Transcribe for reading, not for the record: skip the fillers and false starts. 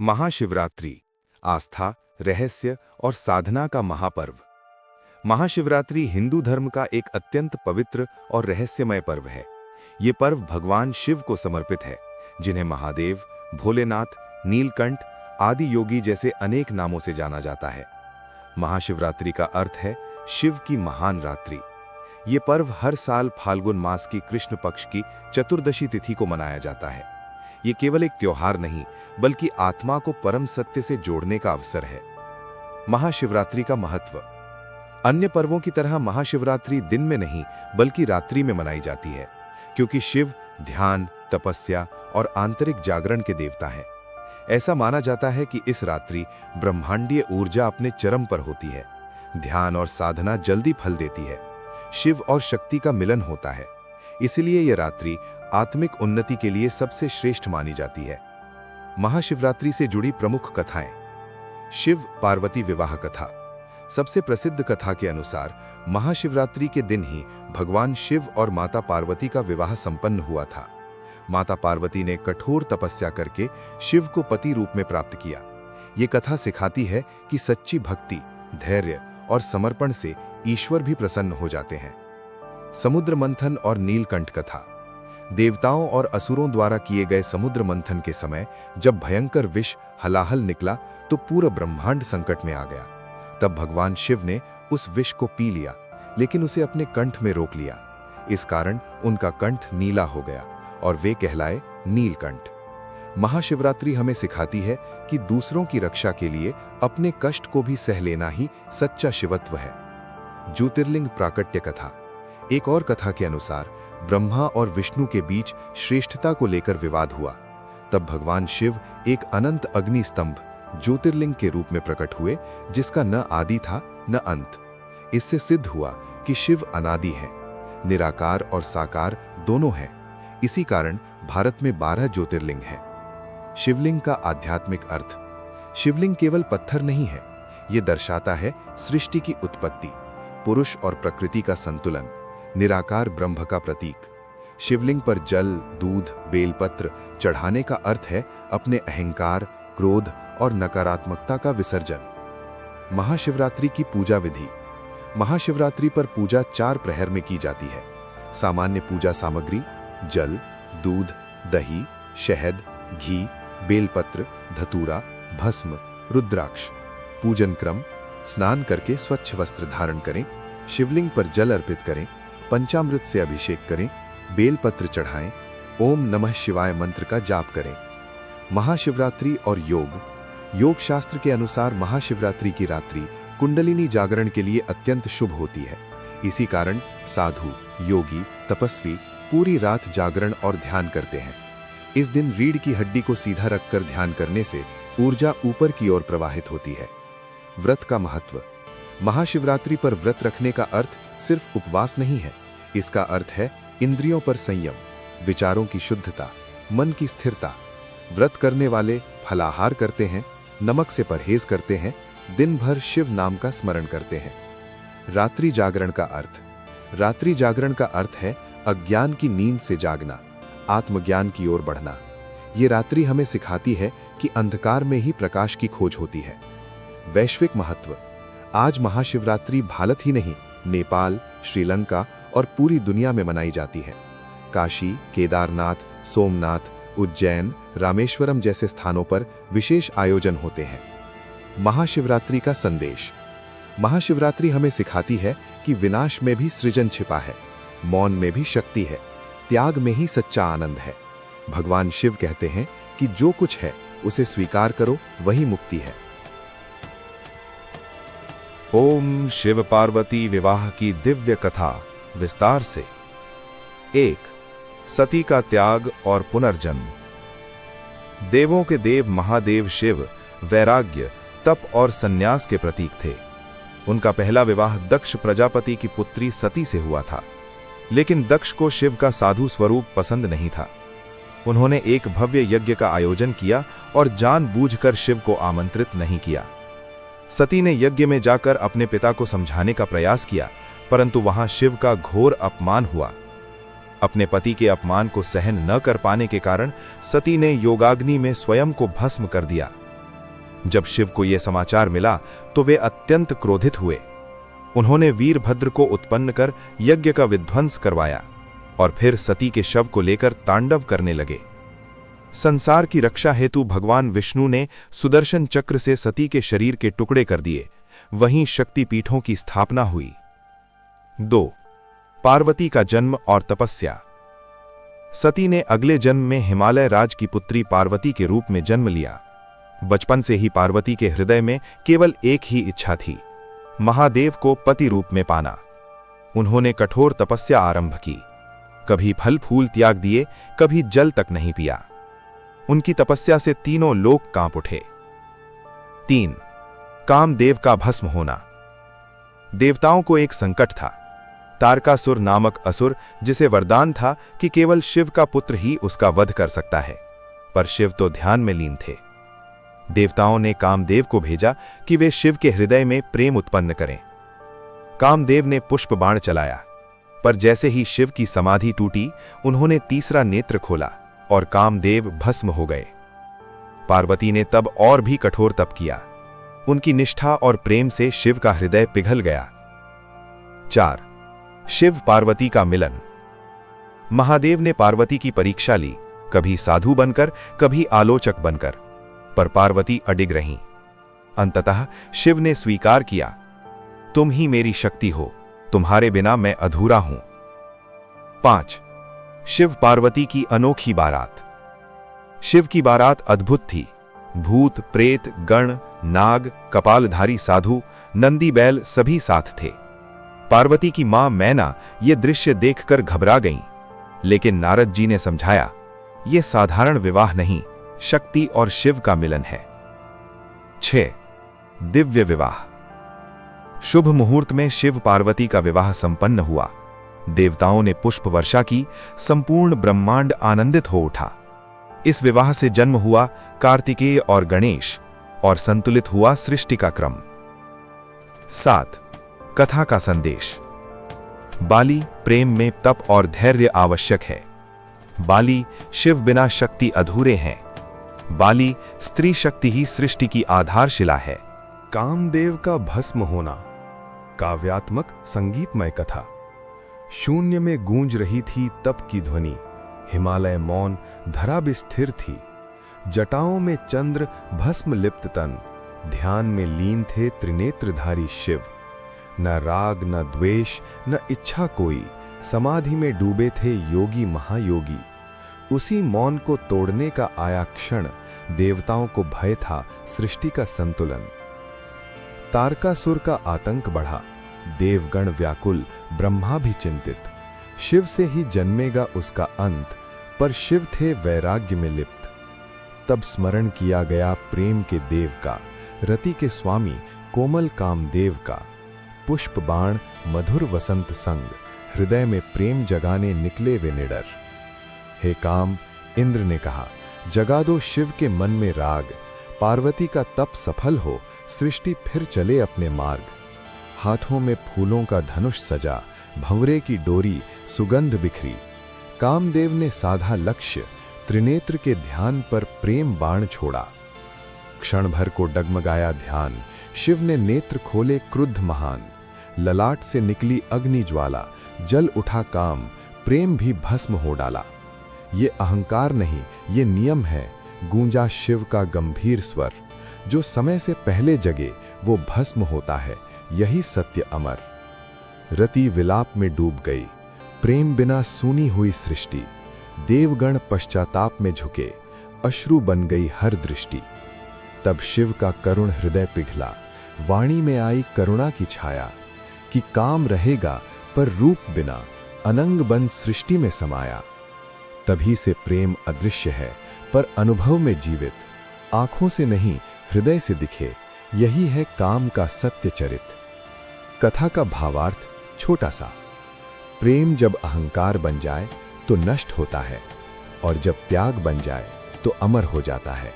महाशिवरात्रि आस्था, रहस्य और साधना का महापर्व। महाशिवरात्रि हिंदू धर्म का एक अत्यंत पवित्र और रहस्यमय पर्व है। ये पर्व भगवान शिव को समर्पित है, जिन्हें महादेव, भोलेनाथ, नीलकंठ आदि योगी जैसे अनेक नामों से जाना जाता है। महाशिवरात्रि का अर्थ है शिव की महान रात्रि। ये पर्व हर साल फाल्गुन मास की कृष्ण पक्ष की चतुर्दशी तिथि को मनाया जाता है। ये केवल एक त्योहार नहीं, बल्कि आत्मा को परम सत्य से जोड़ने का अवसर है। महाशिवरात्रि का महत्व। अन्य पर्वों की तरह महाशिवरात्रि दिन में नहीं, बल्कि रात्रि में मनाई जाती है, क्योंकि शिव ध्यान, तपस्या और आंतरिक जागरण के देवता हैं। ऐसा माना जाता है कि इस रात्रि ब्रह्मांडीय ऊर्जा अपने चरम पर होती है। ध्यान और साधना जल्दी फल देती है। शिव और शक्ति का मिलन होता है। इसलिए यह रात्रि आत्मिक उन्नति के लिए सबसे श्रेष्ठ मानी जाती है। महाशिवरात्रि से जुड़ी प्रमुख कथाएं। शिव पार्वती विवाह कथा। सबसे प्रसिद्ध कथा के अनुसार महाशिवरात्रि के दिन ही भगवान शिव और माता पार्वती का विवाह संपन्न हुआ था। माता पार्वती ने कठोर तपस्या करके शिव को पति रूप में प्राप्त किया। ये कथा सिखाती है कि सच्ची भक्ति, धैर्य और समर्पण से ईश्वर भी प्रसन्न हो जाते हैं। समुद्र मंथन और नीलकंठ कथा। देवताओं और असुरों द्वारा किए गए समुद्र मंथन के समय जब भयंकर विष हलाहल निकला तो पूरा ब्रह्मांड संकट में आ गया। तब भगवान शिव ने उस विष को पी लिया, लेकिन उसे अपने कंठ में रोक लिया। इस कारण उनका कंठ नीला हो गया और वे कहलाए नीलकंठ। महाशिवरात्रि हमें सिखाती है कि दूसरों की रक्षा के लिए अपने कष्ट को भी सह लेना ही सच्चा शिवत्व है। ज्योतिर्लिंग प्राकट्य कथा। एक और कथा के अनुसार ब्रह्मा और विष्णु के बीच श्रेष्ठता को लेकर विवाद हुआ। तब भगवान शिव एक अनंत अग्नि स्तंभ ज्योतिर्लिंग के रूप में प्रकट हुए, जिसका न आदि था न अंत। इससे सिद्ध हुआ कि शिव अनादि है, निराकार और साकार दोनों हैं। इसी कारण भारत में 12 ज्योतिर्लिंग हैं। शिवलिंग का आध्यात्मिक अर्थ। शिवलिंग केवल पत्थर नहीं है, ये दर्शाता है सृष्टि की उत्पत्ति, पुरुष और प्रकृति का संतुलन, निराकार ब्रह्म का प्रतीक। शिवलिंग पर जल, दूध, बेलपत्र चढ़ाने का अर्थ है अपने अहंकार, क्रोध और नकारात्मकता का विसर्जन। महाशिवरात्रि की पूजा विधि। महाशिवरात्रि पर पूजा 4 प्रहर में की जाती है। सामान्य पूजा सामग्री: जल, दूध, दही, शहद, घी, बेलपत्र, धतूरा, भस्म, रुद्राक्ष। पूजन क्रम: स्नान करके स्वच्छ वस्त्र धारण करें, शिवलिंग पर जल अर्पित करें, पंचामृत से अभिषेक करें, बेलपत्र चढ़ाएं, ओम नमः शिवाय मंत्र का जाप करें। महाशिवरात्रि और योग। योग शास्त्र के अनुसार महाशिवरात्रि की रात्रि कुंडलिनी जागरण के लिए अत्यंत शुभ होती है। इसी कारण साधु, योगी, तपस्वी पूरी रात जागरण और ध्यान करते हैं। इस दिन रीढ़ की हड्डी को सीधा रखकर ध्यान करने से ऊर्जा ऊपर की ओर प्रवाहित होती है। व्रत का महत्व। महाशिवरात्रि पर व्रत रखने का अर्थ सिर्फ उपवास नहीं है। इसका अर्थ है इंद्रियों पर संयम, विचारों की शुद्धता, मन की स्थिरता। व्रत करने वाले फलाहार करते हैं, नमक से परहेज करते हैं, दिन भर शिव नाम का स्मरण करते हैं। रात्रि जागरण का अर्थ। रात्रि जागरण का अर्थ है अज्ञान की नींद से जागना, आत्मज्ञान की ओर बढ़ना। ये रात्रि हमें सिखाती है कि अंधकार में ही प्रकाश की खोज होती है। वैश्विक महत्व। आज महाशिवरात्रि भारत ही नहीं, नेपाल, श्रीलंका और पूरी दुनिया में मनाई जाती है। काशी, केदारनाथ, सोमनाथ, उज्जैन, रामेश्वरम जैसे स्थानों पर विशेष आयोजन होते हैं। महाशिवरात्रि का संदेश। महाशिवरात्रि हमें सिखाती है कि विनाश में भी सृजन छिपा है, मौन में भी शक्ति है, त्याग में ही सच्चा आनंद है। भगवान शिव कहते हैं कि जो कुछ है उसे स्वीकार करो, वही मुक्ति है। ओम शिव पार्वती विवाह की दिव्य कथा विस्तार से। 1. सती का त्याग और पुनर्जन्म। देवों के देव महादेव शिव वैराग्य, तप और संन्यास के प्रतीक थे। उनका पहला विवाह दक्ष प्रजापति की पुत्री सती से हुआ था, लेकिन दक्ष को शिव का साधु स्वरूप पसंद नहीं था। उन्होंने एक भव्य यज्ञ का आयोजन किया और जानबूझकर शिव को आमंत्रित नहीं किया। सती ने यज्ञ में जाकर अपने पिता को समझाने का प्रयास किया, परंतु वहां शिव का घोर अपमान हुआ। अपने पति के अपमान को सहन न कर पाने के कारण सती ने योगाग्नि में स्वयं को भस्म कर दिया जब शिव को यह समाचार मिला तो वे अत्यंत क्रोधित हुए। उन्होंने वीरभद्र को उत्पन्न कर यज्ञ का विध्वंस करवाया और फिर सती के शव को लेकर तांडव करने लगे। संसार की रक्षा हेतु भगवान विष्णु ने सुदर्शन चक्र से सती के शरीर के टुकड़े कर दिए। वहीं शक्तिपीठों की स्थापना हुई। 2. पार्वती का जन्म और तपस्या। सती ने अगले जन्म में हिमालय राज की पुत्री पार्वती के रूप में जन्म लिया। बचपन से ही पार्वती के हृदय में केवल एक ही इच्छा थी, महादेव को पति रूप में पाना। उन्होंने कठोर तपस्या आरंभ की, कभी फल फूल त्याग दिए, कभी जल तक नहीं पिया। उनकी तपस्या से तीनों लोक कांप उठे। 3. कामदेव का भस्म होना। देवताओं को एक संकट था। तारकासुर नामक असुर, जिसे वरदान था कि केवल शिव का पुत्र ही उसका वध कर सकता है, पर शिव तो ध्यान में लीन थे। देवताओं ने कामदेव को भेजा कि वे शिव के हृदय में प्रेम उत्पन्न करें। कामदेव ने पुष्प बाण चलाया, पर जैसे ही शिव की समाधि टूटी, उन्होंने तीसरा नेत्र खोला और कामदेव भस्म हो गए। पार्वती ने तब और भी कठोर तप किया। उनकी निष्ठा और प्रेम से शिव का हृदय पिघल गया। 4. शिव पार्वती का मिलन। महादेव ने पार्वती की परीक्षा ली, कभी साधु बनकर, कभी आलोचक बनकर, पर पार्वती अडिग रहीं। अंततः शिव ने स्वीकार किया, तुम ही मेरी शक्ति हो, तुम्हारे बिना मैं अधूरा हूं। 5. शिव पार्वती की अनोखी बारात। शिव की बारात अद्भुत थी। भूत, प्रेत, गण, नाग, कपालधारी साधु, नंदी बैल सभी साथ थे। पार्वती की मां मैना ये दृश्य देखकर घबरा गईं, लेकिन नारद जी ने समझाया, यह साधारण विवाह नहीं, शक्ति और शिव का मिलन है। 6. दिव्य विवाह। शुभ मुहूर्त में शिव पार्वती का विवाह संपन्न हुआ। देवताओं ने पुष्प वर्षा की, संपूर्ण ब्रह्मांड आनंदित हो उठा। इस विवाह से जन्म हुआ कार्तिकेय और गणेश, और संतुलित हुआ सृष्टि का क्रम। 7. कथा का संदेश। बाली, प्रेम में तप और धैर्य आवश्यक है। बाली, शिव बिना शक्ति अधूरे हैं। बाली, स्त्री शक्ति ही सृष्टि की आधारशिला है। कामदेव का भस्म होना। काव्यात्मक संगीतमय कथा। शून्य में गूंज रही थी तप की ध्वनि। हिमालय मौन, धरा भी स्थिर थी। जटाओं में चंद्र, भस्म लिप्त तन। ध्यान में लीन थे त्रिनेत्रधारी शिव। न राग, न द्वेष, न इच्छा कोई। समाधि में डूबे थे योगी महायोगी। उसी मौन को तोड़ने का आया क्षण। देवताओं को भय था सृष्टि का संतुलन। तारकासुर का आतंक बढ़ा। देवगण व्याकुल, ब्रह्मा भी चिंतित। शिव से ही जन्मेगा उसका अंत, पर शिव थे वैराग्य में लिप्त। तब स्मरण किया गया प्रेम के देव का, रति के स्वामी कोमल कामदेव का। पुष्प बाण, मधुर वसंत संग, हृदय में प्रेम जगाने निकले वे निडर। हे काम, इंद्र ने कहा, जगा दो शिव के मन में राग। पार्वती का तप सफल हो, सृष्टि फिर चले अपने मार्ग। हाथों में फूलों का धनुष सजा, भंवरे की डोरी, सुगंध बिखरी। कामदेव ने साधा लक्ष्य, त्रिनेत्र के ध्यान पर प्रेम बाण छोड़ा। क्षण भर को डगमगाया ध्यान, शिव ने नेत्र खोले क्रुद्ध महान। ललाट से निकली अग्नि ज्वाला, जल उठा काम, प्रेम भी भस्म हो डाला। ये अहंकार नहीं, ये नियम है, गूंजा शिव का गंभीर स्वर। जो समय से पहले जगे वो भस्म होता है, यही सत्य अमर। रति विलाप में डूब गई, प्रेम बिना सूनी हुई सृष्टि। देवगण पश्चाताप में झुके, अश्रु बन गई हर दृष्टि। तब शिव का करुण हृदय पिघला, वाणी में आई करुणा की छाया। कि काम रहेगा पर रूप बिना, अनंग बन सृष्टि में समाया। तभी से प्रेम अदृश्य है पर अनुभव में जीवित। आंखों से नहीं, हृदय से दिखे, यही है काम का सत्य चरित। कथा का भावार्थ छोटा सा। प्रेम जब अहंकार बन जाए तो नष्ट होता है, और जब त्याग बन जाए तो अमर हो जाता है।